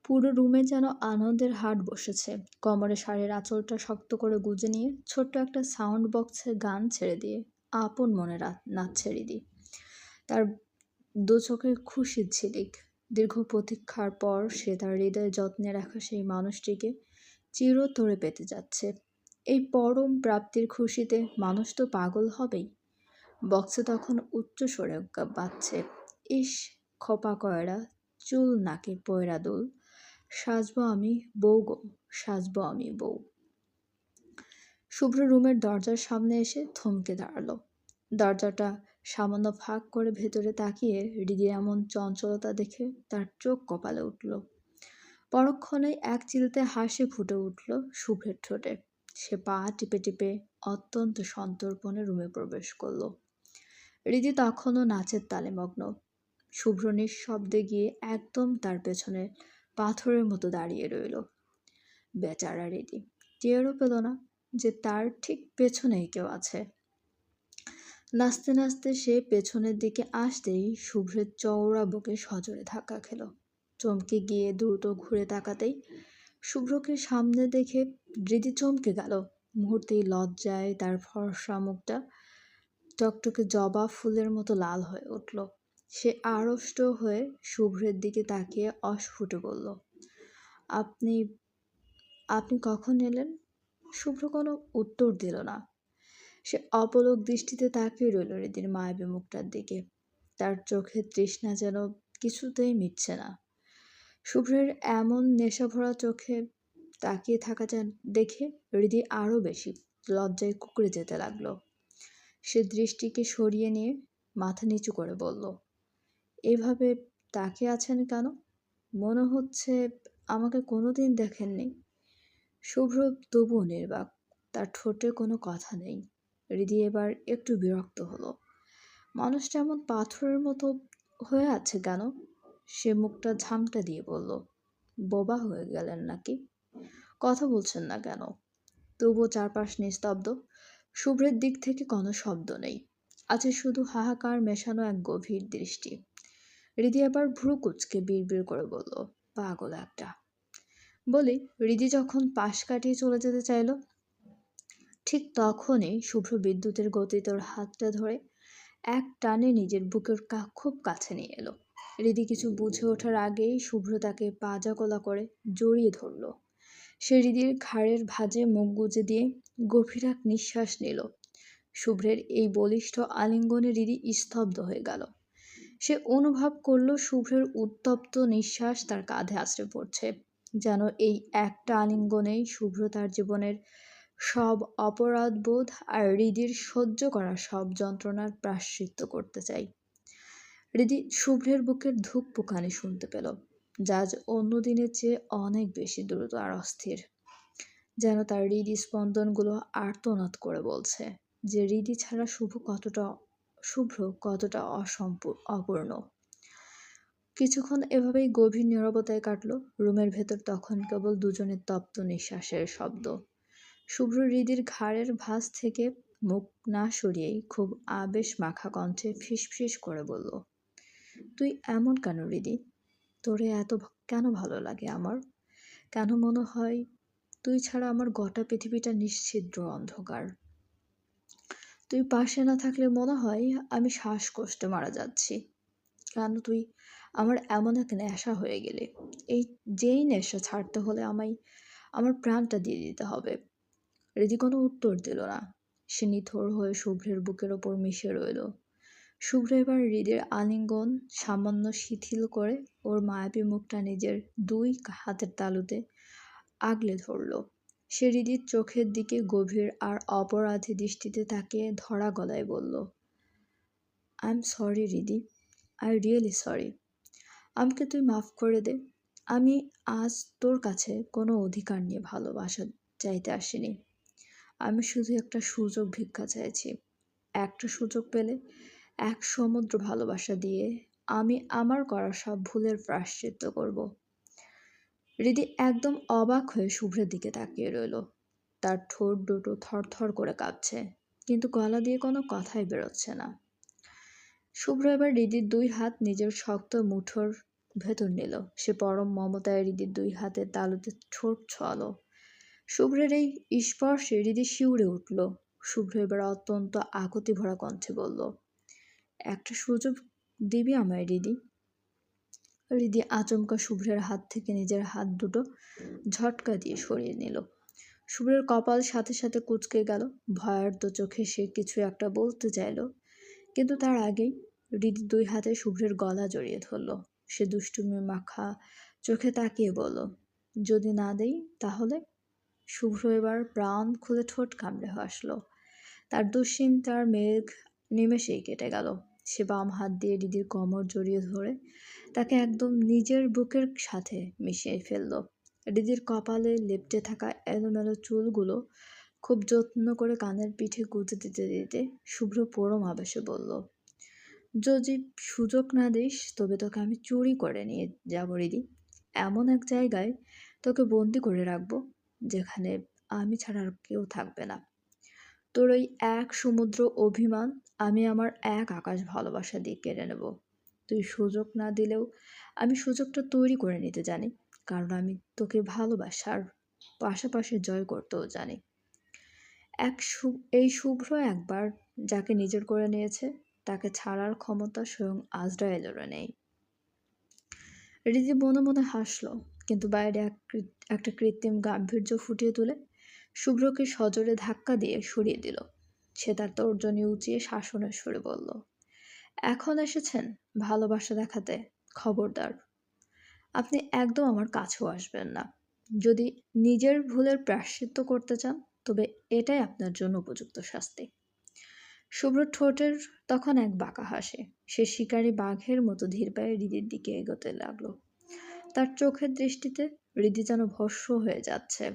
পুরো রুমে যেন আনন্দের হাট বসেছে। কোমরে শাড়ির আঁচলটা শক্ত করে গুজে নিয়ে ছোট্ট একটা সাউন্ড বক্সে গান ছেড়ে দিয়ে আপন মনে নাচছে রিদি। তার দু চোখে খুশির ঝিলিক। দীর্ঘ প্রতীক্ষার পর সে তার হৃদয়ে যত্নে রাখা সেই মানুষটিকে চিরতরে পেতে যাচ্ছে। এই পরম প্রাপ্তির খুশিতে মানুষ তো পাগল হবেই। বক্সে তখন উচ্চ স্বরে বাজছে, ইস খোপা কয়রা, চুল নাকে পয়রা দুল, সাজবো আমি বউ গো, সাজবো আমি বউ। শুভ্র রুমের দরজার সামনে এসে থমকে দাঁড়ালো। দরজাটা সামান্য ফাঁক করে ভেতরে তাকিয়ে হৃদির এমন চঞ্চলতা দেখে তার চোখ কপালে উঠল। পরক্ষণেই এক চিলতে হাসি ফুটে উঠল শুভ্রের ঠোঁটে। সে পা টিপে টিপে অত্যন্ত সন্তর্পণে রুমে প্রবেশ করলো। হৃদি তখনও নাচের তালে মগ্ন। শুভ্র নিঃশব্দে গিয়ে একদম তার পেছনে পাথরের মতো দাঁড়িয়ে রইল। বেচারা হৃদি টেরও পেল না যে তার ঠিক পেছনেই কেউ আছে। নাচতে নাচতে সে পেছনের দিকে আসতেই শুভ্রের চওড়া বুকে সজোরে ধাক্কা খেল। চমকে গিয়ে দ্রুত ঘুরে তাকাতেই শুভ্রকে সামনে দেখে হৃদি চমকে গেল। মুহূর্তেই লজ্জায় তার ফর্সা মুখটা টকটকে জবা ফুলের মতো লাল হয়ে উঠল। সে আড়ষ্ট হয়ে শুভ্রের দিকে তাকিয়ে অস্ফুটে বলল, আপনি আপনি কখন এলেন? শুভ্র কোনো উত্তর দিল না। সে অপলক দৃষ্টিতে তাকিয়ে রইল হৃদির মায়াবী মুখটার দিকে। তার চোখের তৃষ্ণা যেন কিছুতেই মিটছে না। শুভ্রের এমন নেশাভরা চোখে তাকিয়ে থাকা দেখে হৃদি আরও বেশি লজ্জায় কুঁকড়ে যেতে লাগলো। সে দৃষ্টিকে সরিয়ে নিয়ে মাথা নিচু করে বলল, এভাবে তাকিয়ে আছেন কেন? মনে হচ্ছে আমাকে কোনোদিন দেখেননি। শুভ্র তবুও নির্বাক, তার ঠোঁটে কোনো কথা নেই। হৃদি এবার একটু বিরক্ত হলো। মানুষটা এমন পাথরের মতো হয়ে আছে কেন? সে মুখটা ঝামটা দিয়ে বলল, বোবা হয়ে গেলেন নাকি? কথা বলছেন না কেন? তবুও চারপাশ নিস্তব্ধ। শুভ্রের দিক থেকে কোনো শব্দ নেই। আছে শুধু হাহাকার মেশানো এক গভীর দৃষ্টি। হৃদি আবার ভ্রু কুচকে বিড়বিড় করে বলল, পাগল একটা। বলি হৃদি যখন পাশ কাটিয়ে চলে যেতে চাইল, ঠিক তখনই শুভ্র বিদ্যুতের গতিতে ওর হাতটা ধরে এক টানে নিজের বুকের খুব কাছে নিয়ে এলো। হৃদি কিছু বুঝে ওঠার আগেই শুভ্র তাকে পাজাগোলা করে জড়িয়ে ধরল। সে হৃদির ঘাড়ের ভাঁজে মুখ গুজে দিয়ে গভীর এক নিঃশ্বাস নিল। শুভ্রের এই বলিষ্ঠ আলিঙ্গনে হৃদি স্তব্ধ হয়ে গেল। সে অনুভব করল শুভ্রের উত্তপ্ত নিঃশ্বাস তার কাঁধে আছড়ে পড়ছে, যেন এই একটা আলিঙ্গনেই শুভ্র তার জীবনের সব অপরাধবোধ আর হৃদির সহ্য করা সব যন্ত্রণার প্রায়শ্চিত্ত করতে চাই। হৃদি শুভ্রের বুকের ধূপ পোকানি শুনতে পেল, যা আজ অন্য দিনের চেয়ে অনেক বেশি দ্রুত আর অস্থির। যেন তার হৃদি স্পন্দনগুলো আর্তনাদ করে বলছে যে হৃদি ছাড়া শুভ্র কতটা অপূর্ণ। কিছুক্ষণ এভাবেই গভীর নীরবতায় কাটল। রুমের ভেতর তখন কেবল দুজনের তপ্ত নিঃশ্বাসের শব্দ। শুভ্র হৃদির ঘাড়ের ভাঁজ থেকে মুখ না সরিয়েই খুব আবেশ মাখা কণ্ঠে ফিসফিস করে বলল, তুই এমন কেন হৃদি? তোরে এত কেন ভালো লাগে আমার? কেন মনে হয় তুই ছাড়া আমার গোটা পৃথিবীটা নিশ্ছিদ্র অন্ধকার? তুই পাশে না থাকলে মনে হয় আমি শ্বাসকষ্টে মারা যাচ্ছি। কেন তুই আমার এমন এক নেশা হয়ে গেলে? যেই নেশা ছাড়তে হলে আমার প্রাণটা দিয়ে দিতে হবে। হৃদি কোনো উত্তর দিল না। সে নিথর হয়ে শুভ্রের বুকের ওপর মিশে রইল। শুভ্র এবার হৃদির আলিঙ্গন সামান্য শিথিল করে ওর মায়াবী মুখটা নিজের দুই হাতের তালুতে আগলে ধরল। সে হৃদির চোখের দিকে গভীর আর অপরাধী দৃষ্টিতে তাকিয়ে ধরা গলায় বলল, I am sorry Hridi, I really sorry. আমাকে তুই মাফ করে দে। আমি আজ তোর কাছে কোনো অধিকার নিয়ে ভালোবাসা চাইতে আসিনি। আমি শুধু একটা সুযোগ ভিক্ষা চাইছি। একটা সুযোগ পেলে এক সমুদ্র ভালোবাসা দিয়ে আমি আমার করা সব ভুলের প্রায়শ্চিত্ত করব। হৃদি একদম অবাক হয়ে শুভ্রের দিকে তাকিয়ে রইল। তার ঠোঁট দুটো থরথর করে কাঁপছে, কিন্তু গলা দিয়ে কোনো কথাই বেরোচ্ছে না। শুভ্র এবার হৃদির দুই হাত নিজের শক্ত মুঠোর ভেতর নিল। সে পরম মমতায় হৃদির ২ হাতের তালুতে ঠোঁট ছোঁয়ালো। শুভ্রের এই স্পর্শে হৃদি শিউরে উঠল। শুভ্র এবার অত্যন্ত আকুতি ভরা কণ্ঠে বলল, একটা সুযোগ দিবি আমায় হৃদি? হৃদি আচমকা শুভ্রের হাত থেকে নিজের হাত দুটো ঝটকা দিয়ে সরিয়ে নিল। শুভ্রের কপাল সাথে সাথে কুঁচকে গেল। ভয়ার্ত চোখে সে কিছু একটা বলতে চাইল, কিন্তু তার আগেই হৃদি ২ হাতে শুভ্রের গলা জড়িয়ে ধরল। সে দুষ্টুমি মাখা চোখে তাকিয়ে বলল, যদি না দেই তাহলে? শুভ্র এবার প্রাণ খুলে ঠোঁট কামড়ে হাসল। তার দুশ্চিন্তার মেঘ নিমেষেই কেটে গেল। সে বাম হাত দিয়ে হৃদির কোমর জড়িয়ে ধরে তাকে একদম নিজের বুকের সাথে মিশিয়ে ফেলল। হৃদির কপালে লেপ্টে থাকা এলোমেলো চুলগুলো খুব যত্ন করে কানের পিঠে গুঁজে দিতে দিতে শুভ্র পরম আবেশে বলল, যদি সুযোগ না দিস তবে তোকে আমি চুরি করে নিয়ে যাব হৃদি। এমন এক জায়গায় তোকে বন্দি করে রাখবো যেখানে আমি ছাড়া আর কেউ থাকবে না। তোর ওই এক সমুদ্র অভিমান আমি আমার এক আকাশ ভালোবাসা দিয়ে কেড়ে নেব। তুই সুযোগ না দিলেও আমি সুযোগটা তৈরি করে নিতে জানি, কারণ আমি তোকে ভালোবাসার পাশাপাশি জয় করতেও জানি। এই শুভ্র একবার যাকে নিজের করে নিয়েছে তাকে ছাড়ার ক্ষমতা স্বয়ং আজরায়েলেরও নেই। হৃদি মনে মনে হাসল, কিন্তু বাইরে একটা কৃত্রিম গাম্ভীর্য ফুটিয়ে তুলে শুভ্রকে সজোরে ধাক্কা দিয়ে সরিয়ে দিল। সে তার তর্জনী উঁচিয়ে শাসনের সুরে বলল, এখন এসেছেন ভালোবাসা দেখাতে? খবরদার, আপনি একদম আমার কাছেও আসবেন না। যদি নিজের ভুলের প্রায়শ্চিত্ত করতে চান তবে এটাই আপনার জন্য উপযুক্ত শাস্তি। শুভ্র ঠোঁটের তখন এক বাঁকা হাসে। সে শিকারী বাঘের মতো ধীর পায়ে হৃদির দিকে এগোতে লাগলো। তার চোখের দৃষ্টিতে হৃদি যেন ভস্ম হয়ে যাচ্ছে।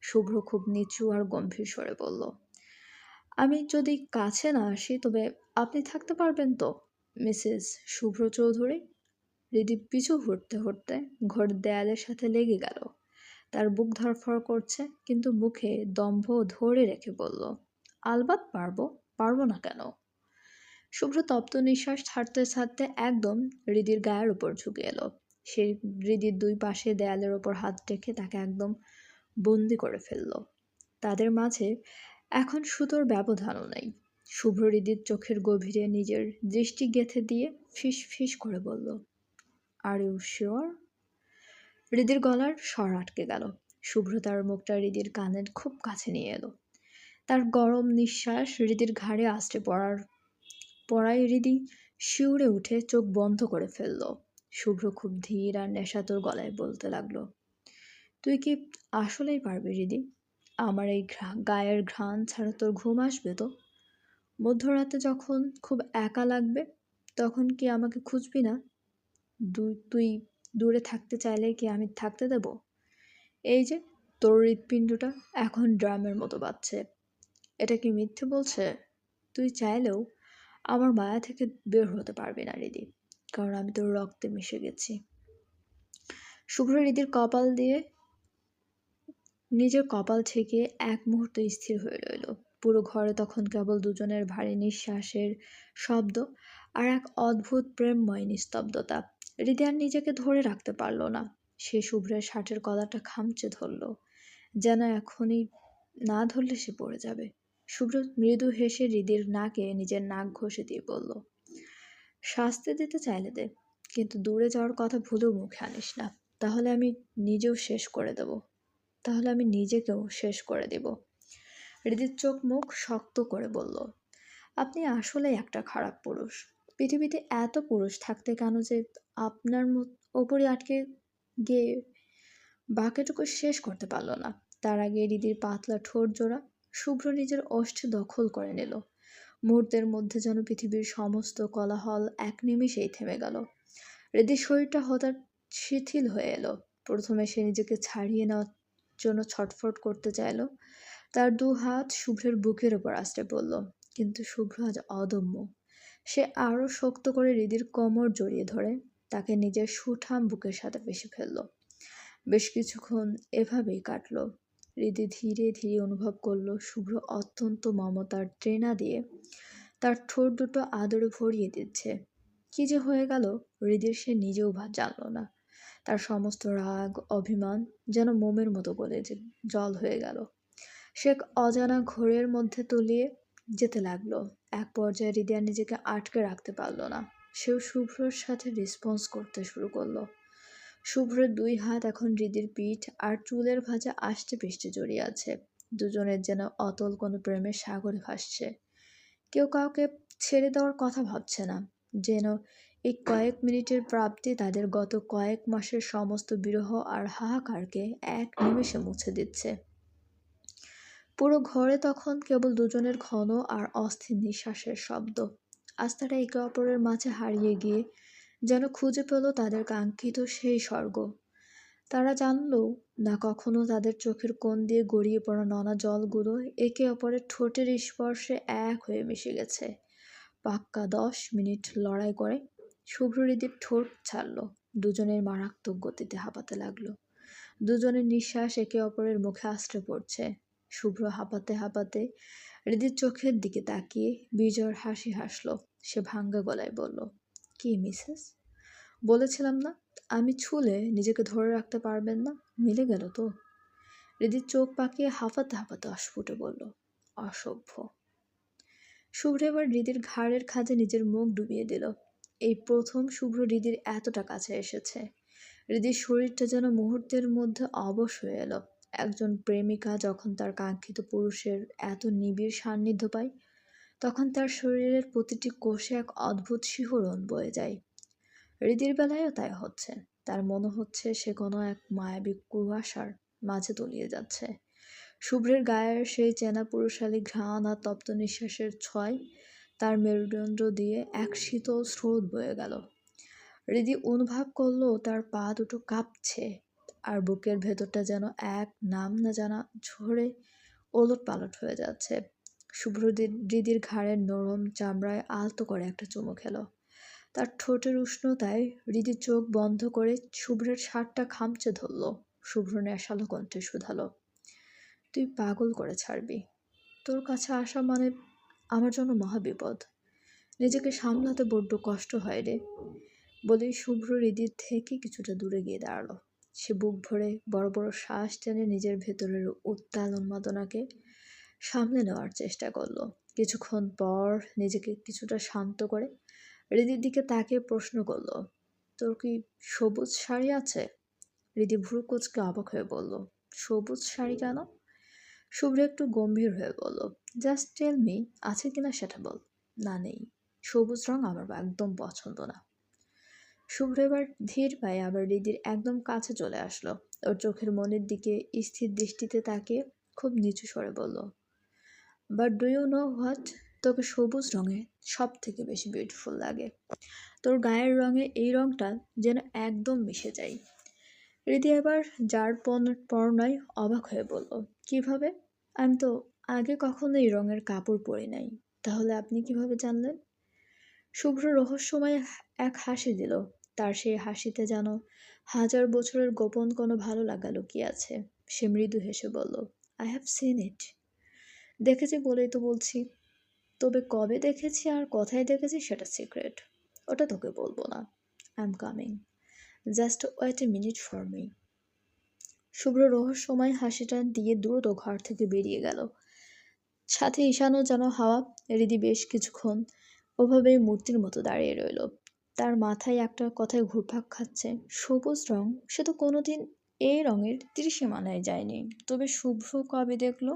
শুভ্র খুব নিচু আর গম্ভীর স্বরে বলল, আমি যদি কাছে না আসি তবে আপনি থাকতে পারবেন তো মিসেস শুভ্র চৌধুরী? হৃদি পিছু হটতে হটতে ঘরের দেয়ালের সাথে লেগে গেল। তার বুক ধড়ফড় করছে, কিন্তু মুখে দম্ভ ধরে রেখে বলল, আলবাত পারবো, পারবো না কেন? শুভ্র তপ্ত নিঃশ্বাস ছাড়তে ছাড়তে একদম হৃদির গায়ের উপর ঝুঁকে এলো। সে হৃদির ২ পাশে দেয়ালের ওপর হাত রেখে তাকে একদম বন্দি করে ফেলল। তাদের মাঝে এখন সুতোর ব্যবধানও নেই। শুভ্র হৃদির চোখের গভীরে নিজের দৃষ্টি গেঁথে দিয়ে ফিস ফিস করে বলল, আর ইউ শিওর? হৃদির গলার স্বর আটকে গেল। শুভ্র তার মুখটা হৃদির কানের খুব কাছে নিয়ে এলো। তার গরম নিঃশ্বাস হৃদির ঘাড়ে আছড়ে পড়ায় হৃদি শিউরে উঠে চোখ বন্ধ করে ফেলল। শুভ্র খুব ধীর আর নেশাতুর গলায় বলতে লাগলো, তুই কি আসলেই পারবি হৃদি? আমার এই গায়ের ঘ্রাণ ছাড়া তোর ঘুম আসবে তো? মধ্যরাতে যখন খুব একা লাগবে তখন কি আমাকে খুঁজবি না? তুই দূরে থাকতে চাইলে কি আমি থাকতে দেব? এই যে তোর হৃৎপিণ্ডটা এখন ড্রামের মতো বাজছে, এটা কি মিথ্যে বলছে? তুই চাইলেও আমার মায়া থেকে বের হতে পারবি না হৃদি, কারণ আমি তোর রক্তে মিশে গেছি। শুভ্র হৃদির কপাল দিয়ে নিজের কপাল ঠেকিয়ে এক মুহূর্ত স্থির হয়ে রইল। পুরো ঘরে তখন কেবল দুজনের ভারী নিঃশ্বাসের শব্দ আর এক অদ্ভুত প্রেমময় নিস্তব্ধতা। হৃদি আর নিজেকে ধরে রাখতে পারল না। সে শুভ্রের শার্টের কলারটা খামচে ধরল, যেন এখনই না ধরলে সে পড়ে যাবে। শুভ্র মৃদু হেসে হৃদির নাকে নিজের নাক ঘষে দিয়ে বলল, শাস্তি দিতে চাইলে দে, কিন্তু দূরে যাওয়ার কথা ভুলেও মুখে আনিস না, তাহলে আমি নিজেকেও শেষ করে দেব। হৃদির চোখ মুখ শক্ত করে বলল, আপনি আসলেই একটা খারাপ পুরুষ। পৃথিবীতে এত পুরুষ থাকতে কেন যে আপনার ওপরই আটকে গিয়ে বাকিটুকু শেষ করতে পারল না। তার আগে হৃদির পাতলা ঠোঁট জোড়া শুভ্র নিজের ওষ্ঠে দখল করে নিল। মুহূর্তের মধ্যে যেন পৃথিবীর সমস্ত কোলাহল এক নিমেষেই থেমে গেল। হৃদির শরীরটা হঠাৎ শিথিল হয়ে এলো। প্রথমে সে নিজেকে ছাড়িয়ে নেওয়ার জন্য ছটফট করতে চাইল। তার ২ হাত শুভ্রের বুকের ওপর আছড়ে পড়ল, কিন্তু শুভ্র আজ অদম্য। সে আরো শক্ত করে হৃদির কোমর জড়িয়ে ধরে তাকে নিজের সুঠাম বুকের সাথে পেশে ফেলল। বেশ কিছুক্ষণ এভাবেই কাটল। হৃদি ধীরে ধীরে অনুভব করল শুভ্র অত্যন্ত মমতার ট্রেনা দিয়ে তার ঠোঁট দুটো আদরে ভরিয়ে দিচ্ছে। কি যে হয়ে গেল হৃদির সে নিজেও জানল না। তার সমস্ত রাগ অভিমান যেন মোমের মতো গলে জল হয়ে গেল। সে এক অজানা ঘোরের মধ্যে তলিয়ে যেতে লাগলো। এক পর্যায়ে হৃদয় নিজেকে আটকে রাখতে পারলো না। সেও শুভ্রর সাথে রেসপন্স করতে শুরু করলো। শুভ্রের দুই হাত এখন হৃদির পিঠ আর চুলের ভাঁজে আষ্টে পৃষ্ঠে জড়িয়ে আছে। দুজনের যেন অতল কোনো প্রেমের সাগরে ভাসছে। কেউ কাউকে ছেড়ে দেওয়ার কথা ভাবছে না, যেন এই কয়েক মিনিটের প্রাপ্তি তাদের গত কয়েক মাসের সমস্ত বিরহ আর হাহাকারকে এক নিমেষে মুছে দিচ্ছে। পুরো ঘরে তখন কেবল দুজনের ঘন আর অস্থির নিঃশ্বাসের শব্দ। আজ তারা একে অপরের মাঝে হারিয়ে গিয়ে যেন খুঁজে পেল তাদের কাঙ্ক্ষিত সেই স্বর্গ। তারা জানলেও না কখনো তাদের চোখের কোণ দিয়ে গড়িয়ে পড়া নোনা জলগুলো একে অপরের ঠোঁটের স্পর্শে এক হয়ে মিশে গেছে। পাক্কা 10 মিনিট লড়াই করে শুভ্র হৃদির ঠোঁট ছাড়ল। দুজনের মারাত্মক গতিতে হাঁপাতে লাগলো। দুজনের নিঃশ্বাস একে অপরের মুখে আশ্রে পড়ছে। শুভ্র হাঁপাতে হাঁপাতে হৃদির চোখের দিকে তাকিয়ে বিজয়ের হাসি হাসলো। সে ভাঙ্গা গলায় বলল, কি মিসেস, বলেছিলাম না আমি ছুলে নিজেকে ধরে রাখতে পারবেন না। মিলে গেল তো। হৃদির চোখ পাকিয়ে হাঁপাতে হাঁপাতে অস্ফুটে বলল, অসভ্য। শুভ্র এবার হৃদির ঘাড়ের খাঁজে নিজের মুখ ডুবিয়ে দিল। এই প্রথম শুভ্র হৃদির এতটা কাছে এসেছে। হৃদির শরীরটা যেন মুহূর্তের মধ্যে অবশ হয়ে এলো। একজন প্রেমিকা যখন তার কাঙ্ক্ষিত পুরুষের এত নিবিড় সান্নিধ্য পায়, তখন তার শরীরের প্রতিটি কোষে এক অদ্ভুত শিহরণ বয়ে যায়। হৃদির বেলায়ও তাই হচ্ছে। তার মনে হচ্ছে সে কোনো এক মায়াবী কুয়াশার মাঝে তলিয়ে যাচ্ছে। শুভ্রের গায়ের সেই চেনা পুরুষালী ঘ্রাণ আর তপ্ত নিঃশ্বাসের ছয় তার মেরুদণ্ড দিয়ে এক শীতল স্রোত বয়ে গেল। হৃদি অনুভব করলো তার পা দুটো কাঁপছে, আর বুকের ভেতরটা যেন এক নাম না জানা ঝড়ে ওলট পালট হয়ে যাচ্ছে। শুভ্র হৃদির ঘাড়ের নরম চামড়ায় আলতো করে একটা চুমু খেলো। তার ঠোঁটের উষ্ণতায় হৃদির চোখ বন্ধ করে শুভ্রের শার্টটা খামচে ধরল। শুভ্র নেশালো কণ্ঠে শুধালো, তুই পাগল করে ছাড়বি। তোর কাছে আসা মানে আমার জন্য মহাবিপদ। নিজেকে সামলাতে বড্ড কষ্ট হয় রে। বলেই শুভ্র হৃদির থেকে কিছুটা দূরে গিয়ে দাঁড়ালো। সে বুক ভরে বড় বড় শ্বাস টেনে নিজের ভেতরের উত্তাল উন্মাদনাকে সামলে নেওয়ার চেষ্টা করলো। কিছুক্ষণ পর নিজেকে কিছুটা শান্ত করে হৃদির দিকে তাকিয়ে প্রশ্ন করলো, তোর কি সবুজ শাড়ি আছে? হৃদি ভ্রু কুঁচকে অবাক হয়ে বলল, সবুজ শাড়ি কেন? শুভ্র একটু গম্ভীর হয়ে বলল, জাস্ট টেল মি, আছে কিনা সেটা বল। না, নেই। সবুজ রং আমার একদম পছন্দ না। শুভ্র এবার ধীর পায়ে আবার হৃদির একদম কাছে চলে আসলো। ওর চোখের মনের দিকে স্থির দৃষ্টিতে তাকিয়ে খুব নিচু স্বরে বলল, but do you know what, তোকে সবুজ রঙে সব থেকে বেশি বিউটিফুল লাগে। তোর গায়ের রঙে এই রঙটা যেন একদম মিশে যায়। হৃদি এবার যার পর্ণায় অবাক হয়ে বলল, কিভাবে? আমি তো আগে কখনো এই রঙের কাপড় পরি নাই। তাহলে আপনি কিভাবে জানলেন? শুভ্র রহস্যময় এক হাসি দিল। তার সেই হাসিতে যেন হাজার বছরের গোপন কোনো ভালো লাগা লুকিয়ে আছে। সে মৃদু হেসে বলল, আই হ্যাভ সিন ইট। দেখেছি বলেই তো বলছি। তবে কবে দেখেছি আর কোথায় দেখেছি সেটা সিক্রেট। ওটা তোকে বলবো না। I am coming, just wait a minute for me. Shubhra রহস্যময় হাসিটা দিয়ে দ্রুত ঘর থেকে বেরিয়ে গেল। সাথে ঈশানও যেন হাওয়া। হৃদি বেশ কিছুক্ষণ ওভাবেই মূর্তির মতো দাঁড়িয়ে রইল। তার মাথায় একটা কথায় ঘুরপাক খাচ্ছে, সবুজ রং, সে তো কোনোদিন এই রঙের ত্রিসীমানায় যায়নি। তবে শুভ্র কবে দেখলো?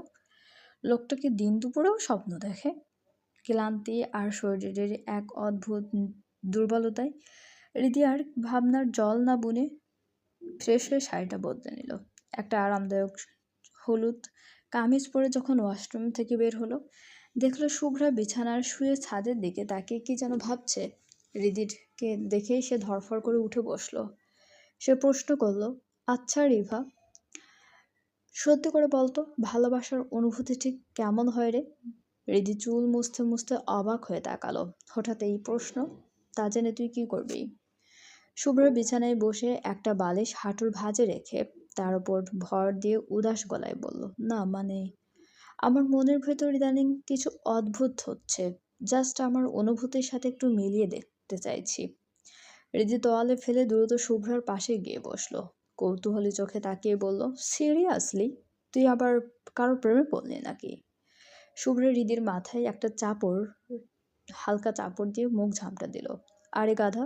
লোকটা কি দিন দুপুরেও স্বপ্ন দেখে? ক্লান্তি আর শরীরের এক অদ্ভুত দুর্বলতায় হৃদি আর ভাবনার জল না বুনে ফ্রেশ হয়ে শাড়িটা বদলে নিল। একটা আরামদায়ক হলুদ কামিজ পরে যখন ওয়াশরুম থেকে বের হলো, দেখলো শুভ্রা বিছানার শুয়ে ছাদের দিকে তাকিয়ে কি যেন ভাবছে। হৃদিকে দেখেই সে ধরফর করে উঠে বসলো। সে প্রশ্ন করলো, আচ্ছা রিভা, সত্যি করে বলতো ভালোবাসার অনুভূতি ঠিক কেমন হয় রে? হৃদি চুল মুছতে মুছতে অবাক হয়ে তাকালো। হঠাৎ এই প্রশ্ন, তা জেনে তুই কি করবি? শুভ্র বিছানায় বসে একটা বালিশ হাঁটুর ভাঁজে রেখে তার উপর ভর দিয়ে উদাস গলায় বলল, না মানে আমার মনের ভেতর ইদানিং কিছু অদ্ভুত হচ্ছে। জাস্ট আমার অনুভূতির সাথে একটু মিলিয়ে দেখ করতে চাইছি। হৃদি তোয়ালে ফেলে দ্রুত শুভ্রার পাশে গিয়ে বসলো। কৌতূহলী চোখে তাকিয়ে বলল, সিরিয়াসলি? তুই আবার কারো প্রেমে পড়লি নাকি? শুভ্র হৃদির মাথায় একটা হালকা চাপড় দিয়ে মুখ ঝামটা দিল। আরে গাধা,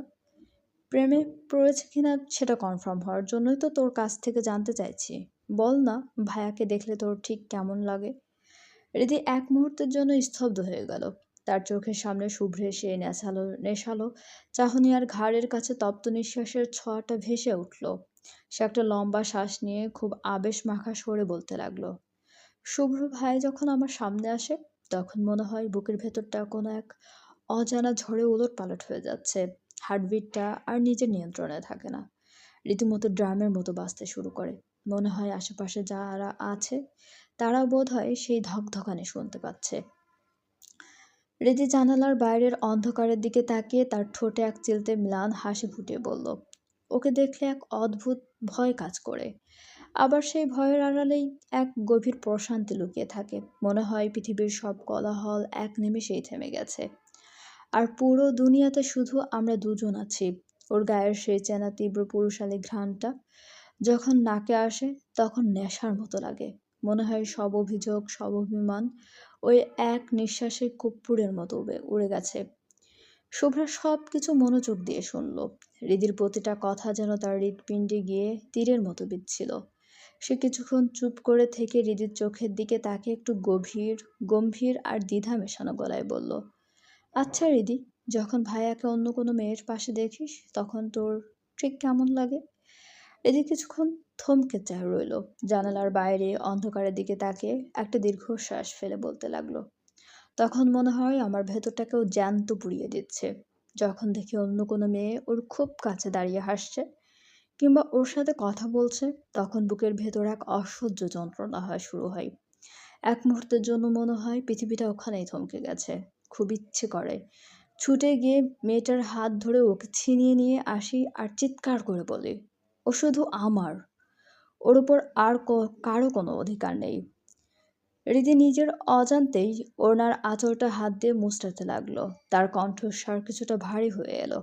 প্রেমে পড়েছে কিনা সেটা কনফার্ম হওয়ার জন্যই তো তোর কাছ থেকে জানতে চাইছি। বল না, ভাইয়াকে দেখলে তোর ঠিক কেমন লাগে? হৃদি এক মুহূর্তের জন্য স্তব্ধ হয়ে গেল। তার চোখের সামনে শুভ্রে সে নেশালো চাহনি আর ঘাড়ের কাছে তপ্ত নিঃশ্বাসের ছোঁয়াটা ভেসে উঠল। সে একটা লম্বা শ্বাস নিয়ে খুব আবেশ মাখা স্বরে বলতে লাগলো, শুভ্র ভাই যখন আমার সামনে আসে তখন মনে হয় বুকের ভেতরটা কোনো এক অজানা ঝড়ে উলটপালট হয়ে যাচ্ছে। হার্টবিটটা আর নিজের নিয়ন্ত্রণে থাকে না, রীতিমতো ড্রামের মতো বাজতে শুরু করে। মনে হয় আশেপাশে যারা আছে তারাও বোধ হয় সেই ধকধকানি শুনতে পাচ্ছে। হৃদি জানালার বাইরের অন্ধকারের দিকে তাকিয়ে তার ঠোঁটে এক চিলতে ম্লান হাসি ফুটিয়ে বলল, ওকে দেখলে এক অদ্ভুত ভয় কাজ করে। আবার সেই ভয়ের আড়ালেই এক গভীর প্রশান্তি লুকিয়ে থাকে। মনে হয় পৃথিবীর সব কোলাহল এক নিমেষেই থেমে গেছে, আর পুরো দুনিয়াতে শুধু আমরা দুজন আছি। ওর গায়ের সেই চেনা তীব্র পুরুষালী ঘ্রাণটা যখন নাকে আসে তখন নেশার মতো লাগে। মনে হয় সব অভিযোগ, সব অভিমান ওই এক নিঃশ্বাসে কর্পূরের মতো উড়ে গেছে। শুভ্রা সব কিছু মনোযোগ দিয়ে শুনল। হৃদির প্রতিটা কথা যেন তার হৃৎপিণ্ডে গিয়ে তীরের মতো বিচ্ছিল। সে কিছুক্ষণ চুপ করে থেকে হৃদির চোখের দিকে তাকে একটু গম্ভীর আর দ্বিধা মেশানো গলায় বলল, আচ্ছা হৃদি, যখন ভাইয়াকে অন্য কোনো মেয়ের পাশে দেখিস তখন তোর ঠিক কেমন লাগে? হৃদি কিছুক্ষণ থমকে চায় রইল। জানালার বাইরে অন্ধকারের দিকে তাকিয়ে একটা দীর্ঘশ্বাস ফেলে বলতে লাগলো, তখন মনে হয় আমার ভেতরটাকেও জ্যান্ত পুড়িয়ে দিচ্ছে। যখন দেখি অন্য কোনো মেয়ে ওর খুব কাছে দাঁড়িয়ে হাসছে কিংবা ওর সাথে কথা বলছে, তখন বুকের ভেতর এক অসহ্য যন্ত্রণা শুরু হয়। এক মুহূর্তের জন্য মনে হয় পৃথিবীটা ওখানেই থমকে গেছে। খুব ইচ্ছে করে ছুটে গিয়ে মেয়েটার হাত ধরে ওকে ছিনিয়ে নিয়ে আসি আর চিৎকার করে বলি, ও শুধু আমার, ওর উপর আর কারো কোনো অধিকার নেই। হৃদি নিজের অজান্তেই ওনার আঁচলটা হাত দিয়ে মুচড়াতে লাগলো। তার কণ্ঠস্বর কিছুটা ভারী হয়ে এলো।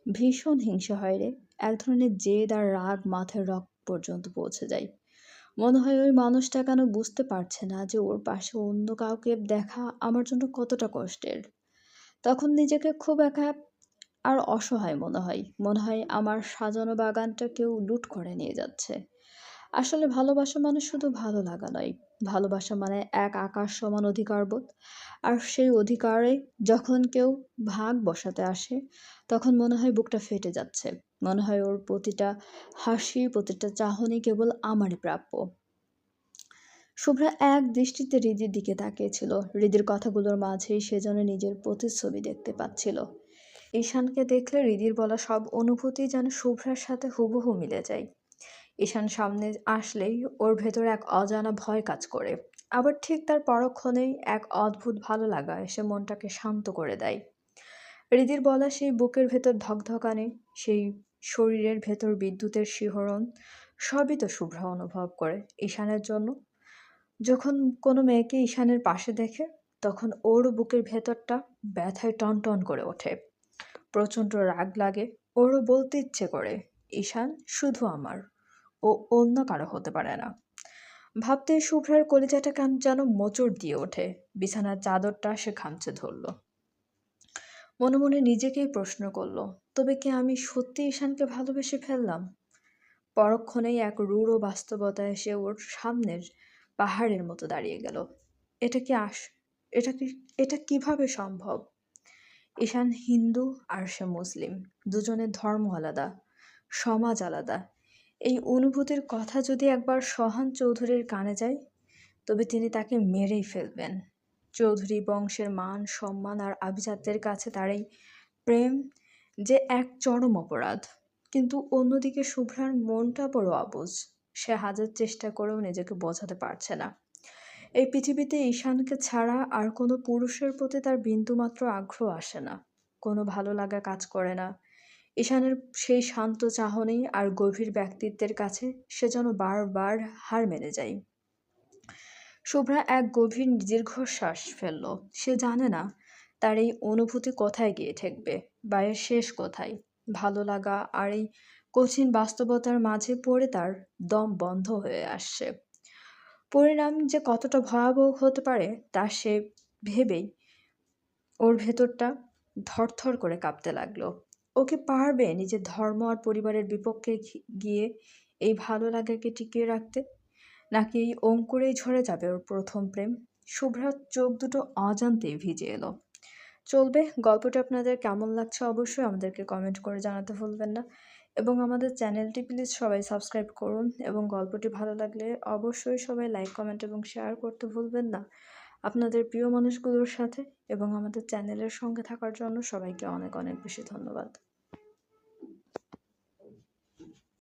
ভীষণ হিংসা হয় রে, এক ধরনের জেদ আর রাগ মাথায় রক পর্যন্ত পৌঁছে যায়। মনে হয় ওই মানুষটা কেন বুঝতে পারছে না যে ওর পাশে অন্য কাউকে দেখা আমার জন্য কতটা কষ্টের। তখন নিজেকে খুব একা আর অসহায় মনে হয় আমার সাজানো বাগানটা কেউ লুট করে নিয়ে যাচ্ছে। আসলে ভালোবাসা মানে শুধু ভালো লাগা নয়, ভালোবাসা মানে এক আকাশ সমান অধিকারবোধ। আর সেই অধিকারে যখন কেউ ভাগ বসাতে আসে তখন মনে হয় বুকটা ফেটে যাচ্ছে। মনে হয় ওর প্রতিটা হাসি, প্রতিটা চাহনি কেবল আমারই প্রাপ্য। শুভ্রা এক দৃষ্টিতে হৃদির দিকে তাকিয়েছিল। হৃদির কথাগুলোর মাঝেই সে যেন নিজের প্রতিচ্ছবি দেখতে পাচ্ছিল। ঈশানকে দেখলে হৃদির বলা সব অনুভূতি যেন শুভ্রার সাথে হুবহু মিলে যায়। ঈশান সামনে আসলেই ওর ভেতরে এক অজানা ভয় কাজ করে, আবার ঠিক তার পরক্ষণেই এক অদ্ভুত ভালো লাগা এসে মনটাকে শান্ত করে দেয়। হৃদির বলা সেই বুকের ভেতর ধকধকানি, সেই শরীরের ভেতর বিদ্যুতের শিহরণ, সবই তো শুভ্রা অনুভব করে ঈশানের জন্য। যখন কোনো মেয়েকে ঈশানের পাশে দেখে তখন ওর বুকের ভেতরটা ব্যথায় টনটন করে ওঠে। প্রচণ্ড রাগ লাগে, ওরও বলতে ইচ্ছে করে, ঈশান শুধু আমার, ও অন্য কারো হতে পারে না। ভাবতে শুভ্রার কলিজাটা যেন মোচড় দিয়ে ওঠে। বিছানার চাদরটা সে খামচে ধরল। মনে মনে নিজেকেই প্রশ্ন করলো, তবে কি আমি সত্যি ঈশানকে ভালোবেসে ফেললাম? পরক্ষণেই এক রূঢ় বাস্তবতা এসে ওর সামনের পাহাড়ের মতো দাঁড়িয়ে গেল। এটা কি এটা কি এটা কিভাবে সম্ভব? ঈশান হিন্দু আর সে মুসলিম, দুজনের ধর্ম আলাদা, সমাজ আলাদা। এই অনুভূতির কথা যদি একবার সোহান চৌধুরীর কানে যায় তবে তিনি তাকে মেরেই ফেলবেন। চৌধুরী বংশের মান সম্মান আর আভিজাত্যের কাছে তার এই প্রেম যে এক চরম অপরাধ। কিন্তু অন্যদিকে শুভ্রার মনটা বড় অবুঝ। সে হাজার চেষ্টা করেও নিজেকে বোঝাতে পারছে না এই পৃথিবীতে ঈশানকে ছাড়া আর কোনো পুরুষের প্রতি তার বিন্দুমাত্র আগ্রহ আসে না, কোনো ভালো লাগা কাজ করে না। ঈশানের সেই শান্ত চাহনি আর গভীর ব্যক্তিত্বের কাছে সে যেন বারবার হার মেনে যায়। শুভ্রা এক গভীর দীর্ঘশ্বাস ফেলল। সে জানে না তার এই অনুভূতি কোথায় গিয়ে ঠেকবে বা এর শেষ কোথায়? ভালো লাগা আর এই কঠিন বাস্তবতার মাঝে পড়ে তার দম বন্ধ হয়ে আসছে। পরিণাম যে কতটা ভয়াবহ হতে পারে তা সে ভেবেই ওর ভেতরটা থরথর করে কাঁপতে লাগলো। ও কি পারবে নিজের ধর্ম আর পরিবারের বিপক্ষে গিয়ে এই ভালো লাগাকে টিকিয়ে রাখতে? নাকি এই অঙ্কুরেই ঝরে যাবে ওর প্রথম প্রেম? শুভ্রার চোখ দুটো অজান্তেই ভিজে এলো। চলবে, গল্পটা আপনাদের কেমন লাগছে অবশ্যই আমাদেরকে কমেন্ট করে জানাতে ভুলবেন না। এবং আমাদের চ্যানেলটি প্লিজ সবাই সাবস্ক্রাইব করুন এবং গল্পটি ভালো লাগলে অবশ্যই সবাই লাইক, কমেন্ট এবং শেয়ার করতে ভুলবেন না আপনাদের প্রিয় মানুষগুলোর সাথে। এবং আমাদের চ্যানেলের সঙ্গে থাকার জন্য সবাইকে অনেক অনেক বেশি ধন্যবাদ।